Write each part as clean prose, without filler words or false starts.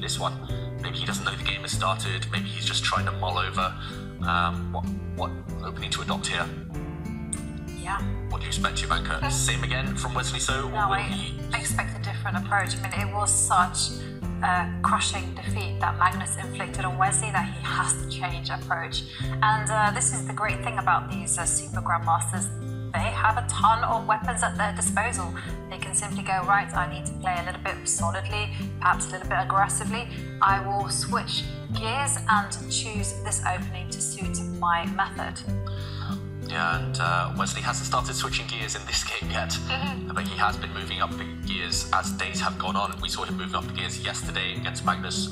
this one. Maybe he doesn't know the game has started. Maybe he's just trying to mull over what opening to adopt here. Yeah. What do you expect, Ivanka? Same again from Wesley So? No, I expect a different approach. I mean, it was such a crushing defeat that Magnus inflicted on Wesley that he has to change approach. And this is the great thing about these super grandmasters. They have a ton of weapons at their disposal. They can simply go, right, I need to play a little bit solidly, perhaps a little bit aggressively. I will switch gears and choose this opening to suit my method. Yeah, and Wesley hasn't started switching gears in this game yet, but he has been moving up the gears as days have gone on. We saw him moving up the gears yesterday against Magnus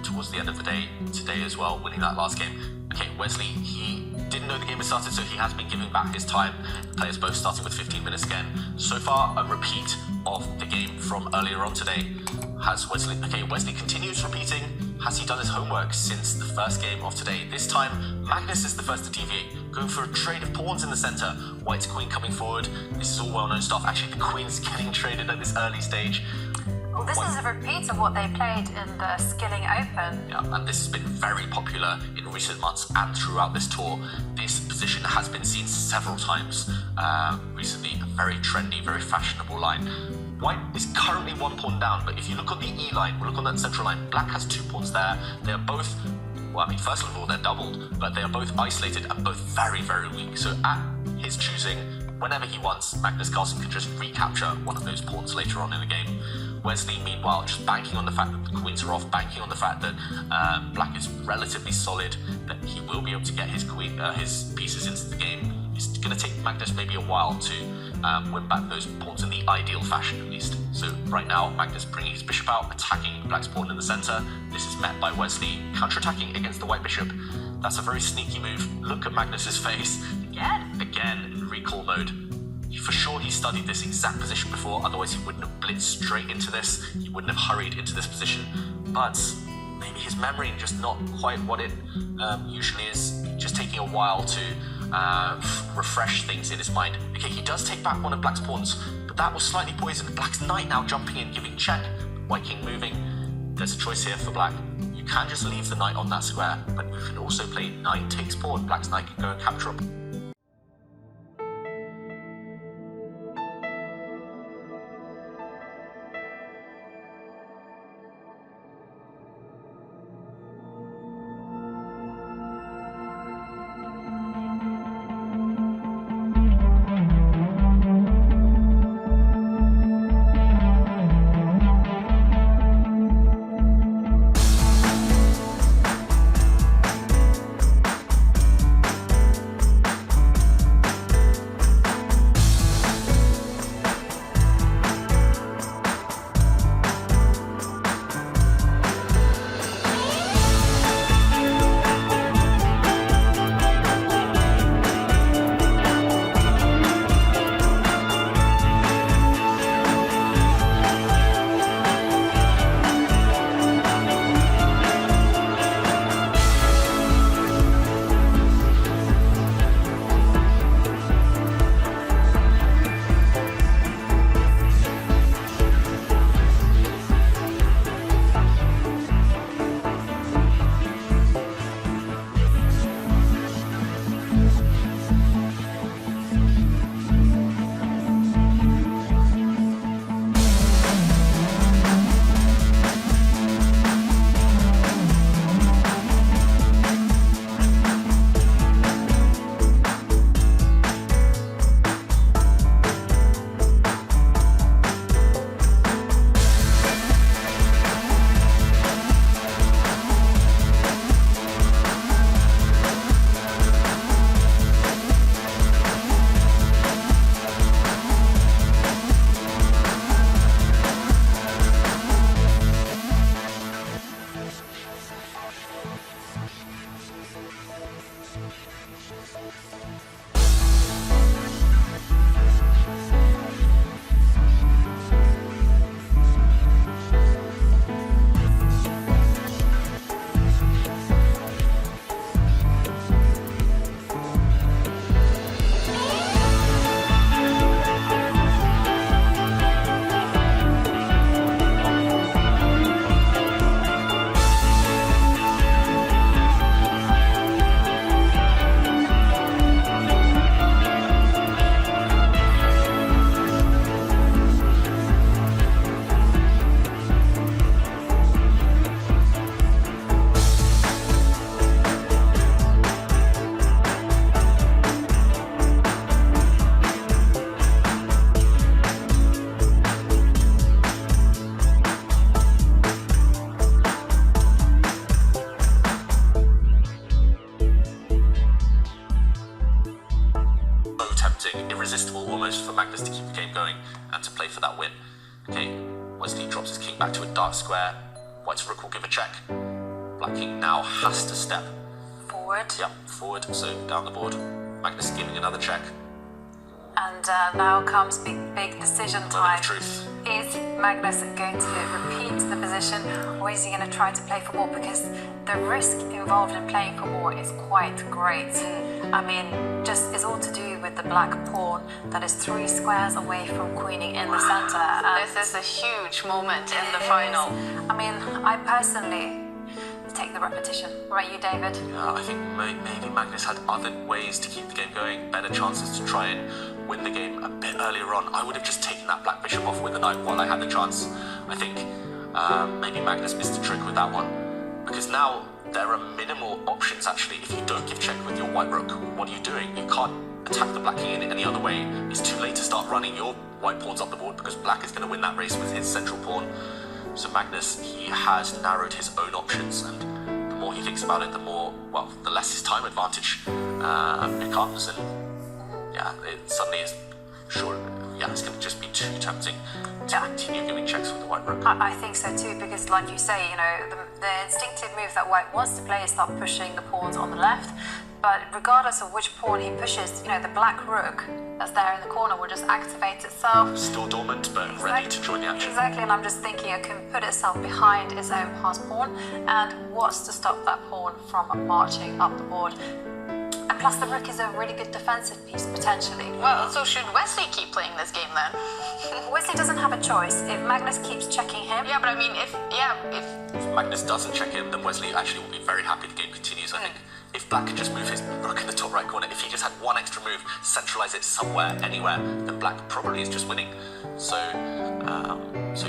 towards the end of the day, today as well, winning that last game. Okay, Wesley, he didn't know the game had started, so he has been giving back his time. Players both starting with 15 minutes again. So far, a repeat of the game from earlier on today. Has Wesley... Okay, Wesley continues repeating. Has he done his homework since the first game of today? This time, Magnus is the first to deviate, going for a trade of pawns in the center. White's queen coming forward. This is all well-known stuff. Actually, the queen's getting traded at this early stage. Well, this is a repeat of what they played in the Skilling Open. Yeah, and this has been very popular in recent months and throughout this tour. This position has been seen several times recently. A very trendy, very fashionable line. White is currently one pawn down, but if you look on the E line, we'll look on that central line, Black has 2 pawns there. They are both, well, I mean, first of all, they're doubled, but they are both isolated and both very, very weak. So at his choosing, whenever he wants, Magnus Carlsen can just recapture one of those pawns later on in the game. Wesley, meanwhile, just banking on the fact that the queens are off, banking on the fact that Black is relatively solid, that he will be able to get his pieces into the game. It's going to take Magnus maybe a while to win back those pawns in the ideal fashion, at least. So right now, Magnus bringing his bishop out, attacking Black's pawn in the center. This is met by Wesley counter-attacking against the white bishop. That's a very sneaky move. Look at Magnus's face. Again, in recall mode. For sure he studied this exact position before, otherwise he wouldn't have blitzed straight into this. He wouldn't have hurried into this position. But maybe his memory just not quite what it usually is, just taking a while to refresh things in his mind. Okay, he does take back one of Black's pawns, but that was slightly poisoned. Black's knight now jumping in, giving check. White king moving. There's a choice here for Black. You can just leave the knight on that square, but you can also play knight takes pawn. Black's knight can go and capture up. square, white's rook will give a check. Black king now has to step Forward. yeah, forward, so down the board. Magnus giving another check. And now comes big decision Moment time. of truth. Is Magnus going to repeat the position, or is he going to try to play for more? Because the risk involved in playing for more is quite great. I mean, just it's all to do with the black pawn that is 3 squares away from queening in the center. This is a huge moment in the final. I mean, I personally take the repetition. Right, you, David? Yeah, I think maybe Magnus had other ways to keep the game going, better chances to try and win the game a bit earlier on. I would have just taken that black bishop off with the knight while I had the chance. I think maybe Magnus missed a trick with that one, because now there are minimal options actually if you don't give check with your white rook. What are you doing? You can't attack the black king in any other way. It's too late to start running your white pawns up the board because black is going to win that race with his central pawn. So Magnus, he has narrowed his own options, and the more he thinks about it, the less his time advantage becomes, and yeah, it suddenly is it's going to just be too tempting to continue giving checks with the white rook. I think so too, because like you say, the instinctive move that white wants to play is start pushing the pawns on the left, but regardless of which pawn he pushes, the black rook that's there in the corner will just activate itself. Still dormant, but ready to join the action. Exactly, and I'm just thinking it can put itself behind its own pass pawn, and what's to stop that pawn from marching up the board? And plus the rook is a really good defensive piece, potentially. Well, so should Wesley keep playing this game then? Wesley doesn't have a choice. If Magnus keeps checking him... Yeah, but I mean, if Magnus doesn't check him, then Wesley actually will be very happy the game continues, I think. If black could just move his rook in the top right corner, if he just had one extra move, centralize it somewhere, anywhere, then black probably is just winning. So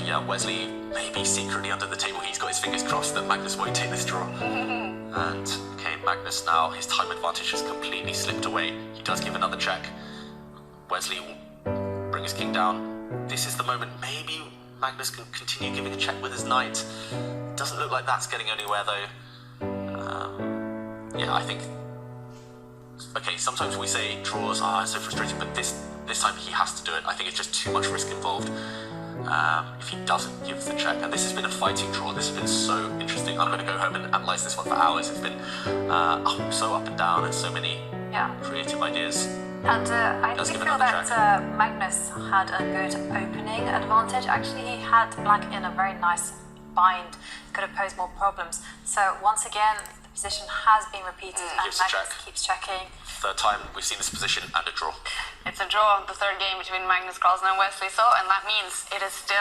yeah, Wesley maybe secretly under the table, he's got his fingers crossed that Magnus won't take this draw. And okay, Magnus now, his time advantage has completely slipped away. He does give another check. Wesley will bring his king down. This is the moment maybe Magnus can continue giving a check with his knight. Doesn't look like that's getting anywhere though. Yeah, I think... Okay, sometimes we say draws are so frustrating, but this time he has to do it. I think it's just too much risk involved. If he doesn't give the check, and this has been a fighting draw, this has been so interesting. I'm going to go home and analyse this one for hours. It's been so up and down and so many creative ideas. And I do feel that Magnus had a good opening advantage. Actually, he had black in a very nice bind, could have posed more problems. So once again, the position has been repeated and Magnus keeps checking. Third time we've seen this position and a draw. it's a draw, the third game between Magnus Carlsen and Wesley, and that means it is still